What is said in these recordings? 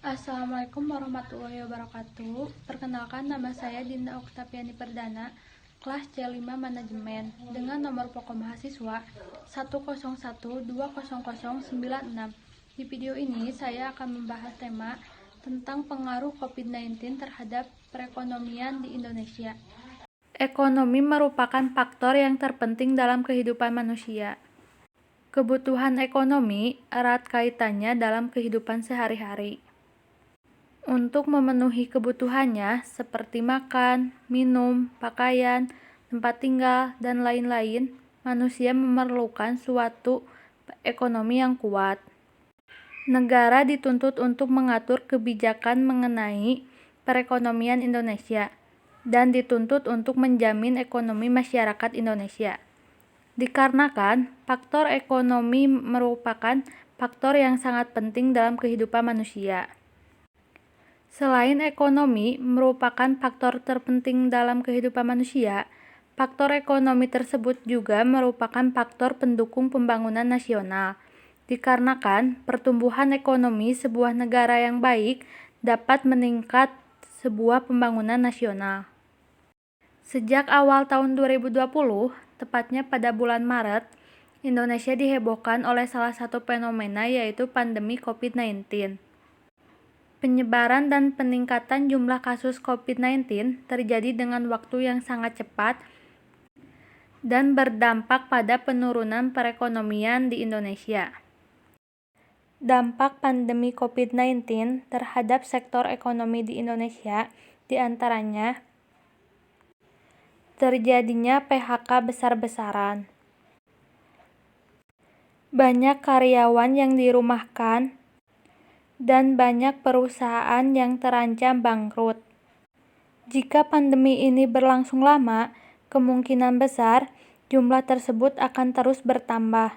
Assalamualaikum warahmatullahi wabarakatuh. Perkenalkan, nama saya Dinda Oktaviani Perdana, kelas C5 Manajemen, dengan nomor pokok mahasiswa 101200096. Di video ini saya akan membahas tema tentang pengaruh COVID-19 terhadap perekonomian di Indonesia. Ekonomi merupakan faktor yang terpenting dalam kehidupan manusia. Kebutuhan ekonomi erat kaitannya dalam kehidupan sehari-hari. Untuk memenuhi kebutuhannya seperti makan, minum, pakaian, tempat tinggal, dan lain-lain, manusia memerlukan suatu ekonomi yang kuat. Negara dituntut untuk mengatur kebijakan mengenai perekonomian Indonesia dan dituntut untuk menjamin ekonomi masyarakat Indonesia. Dikarenakan faktor ekonomi merupakan faktor yang sangat penting dalam kehidupan manusia. Selain ekonomi merupakan faktor terpenting dalam kehidupan manusia, faktor ekonomi tersebut juga merupakan faktor pendukung pembangunan nasional. Dikarenakan pertumbuhan ekonomi sebuah negara yang baik dapat meningkat sebuah pembangunan nasional. Sejak awal tahun 2020, tepatnya pada bulan Maret, Indonesia dihebohkan oleh salah satu fenomena yaitu pandemi COVID-19. Penyebaran dan peningkatan jumlah kasus COVID-19 terjadi dengan waktu yang sangat cepat dan berdampak pada penurunan perekonomian di Indonesia. Dampak pandemi COVID-19 terhadap sektor ekonomi di Indonesia diantaranya terjadinya PHK besar-besaran, banyak karyawan yang dirumahkan, dan banyak perusahaan yang terancam bangkrut. Jika pandemi ini berlangsung lama, kemungkinan besar jumlah tersebut akan terus bertambah.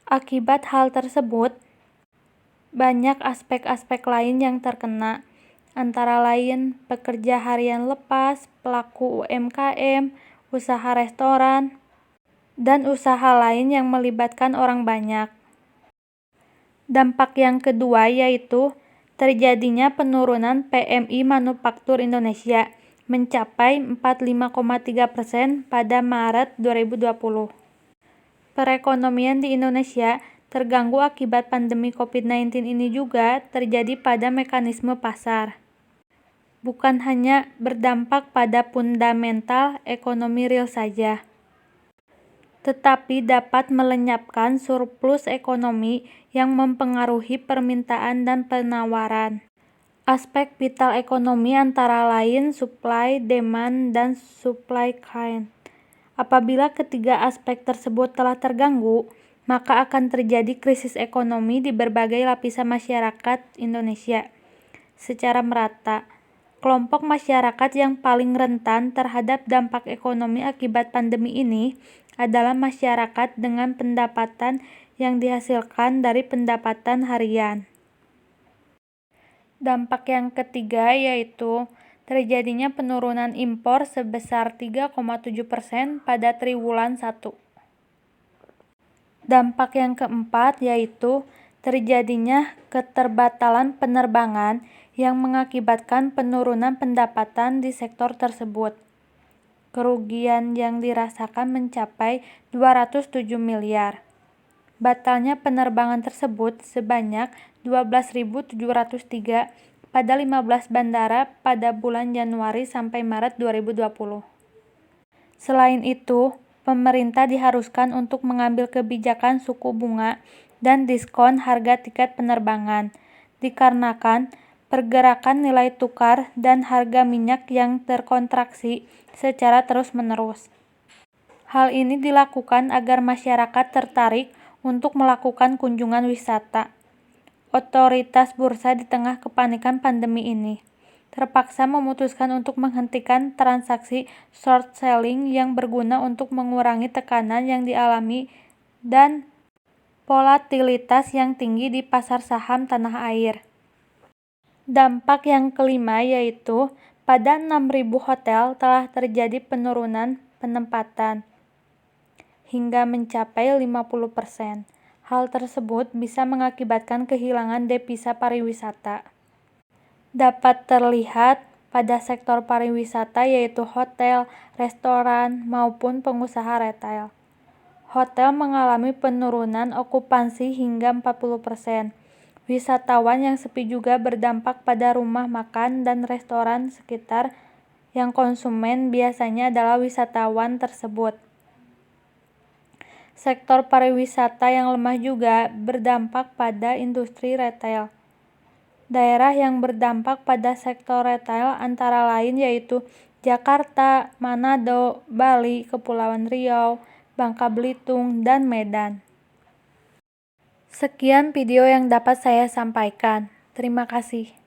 Akibat hal tersebut, banyak aspek-aspek lain yang terkena, antara lain pekerja harian lepas, pelaku UMKM, usaha restoran, dan usaha lain yang melibatkan orang banyak. Dampak yang kedua yaitu terjadinya penurunan PMI Manufaktur Indonesia mencapai 45,3% pada Maret 2020. Perekonomian di Indonesia terganggu akibat pandemi COVID-19 ini juga terjadi pada mekanisme pasar. Bukan hanya berdampak pada fundamental ekonomi real saja, tetapi dapat melenyapkan surplus ekonomi yang mempengaruhi permintaan dan penawaran. Aspek vital ekonomi antara lain supply, demand, dan supply chain. Apabila ketiga aspek tersebut telah terganggu, maka akan terjadi krisis ekonomi di berbagai lapisan masyarakat Indonesia secara merata. Kelompok masyarakat yang paling rentan terhadap dampak ekonomi akibat pandemi ini adalah masyarakat dengan pendapatan yang dihasilkan dari pendapatan harian. Dampak yang ketiga yaitu terjadinya penurunan impor sebesar 3,7% pada triwulan 1. Dampak yang keempat yaitu terjadinya keterbatalan penerbangan yang mengakibatkan penurunan pendapatan di sektor tersebut. Kerugian yang dirasakan mencapai 207 miliar. Batalnya penerbangan tersebut sebanyak 12.703 pada 15 bandara pada bulan Januari sampai Maret 2020. Selain itu, pemerintah diharuskan untuk mengambil kebijakan suku bunga dan diskon harga tiket penerbangan, dikarenakan pergerakan nilai tukar dan harga minyak yang terkontraksi secara terus-menerus. Hal ini dilakukan agar masyarakat tertarik untuk melakukan kunjungan wisata. Otoritas bursa di tengah kepanikan pandemi ini terpaksa memutuskan untuk menghentikan transaksi short selling yang berguna untuk mengurangi tekanan yang dialami dan volatilitas yang tinggi di pasar saham tanah air. Dampak yang kelima yaitu pada 6.000 hotel telah terjadi penurunan penempatan hingga mencapai 50%. Hal tersebut bisa mengakibatkan kehilangan devisa pariwisata. Dapat terlihat pada sektor pariwisata yaitu hotel, restoran, maupun pengusaha retail. Hotel mengalami penurunan okupansi hingga 40%. Wisatawan yang sepi juga berdampak pada rumah makan dan restoran sekitar yang konsumen biasanya adalah wisatawan tersebut. Sektor pariwisata yang lemah juga berdampak pada industri retail. Daerah yang berdampak pada sektor retail antara lain yaitu Jakarta, Manado, Bali, Kepulauan Riau, Bangka Belitung, dan Medan. Sekian video yang dapat saya sampaikan. Terima kasih.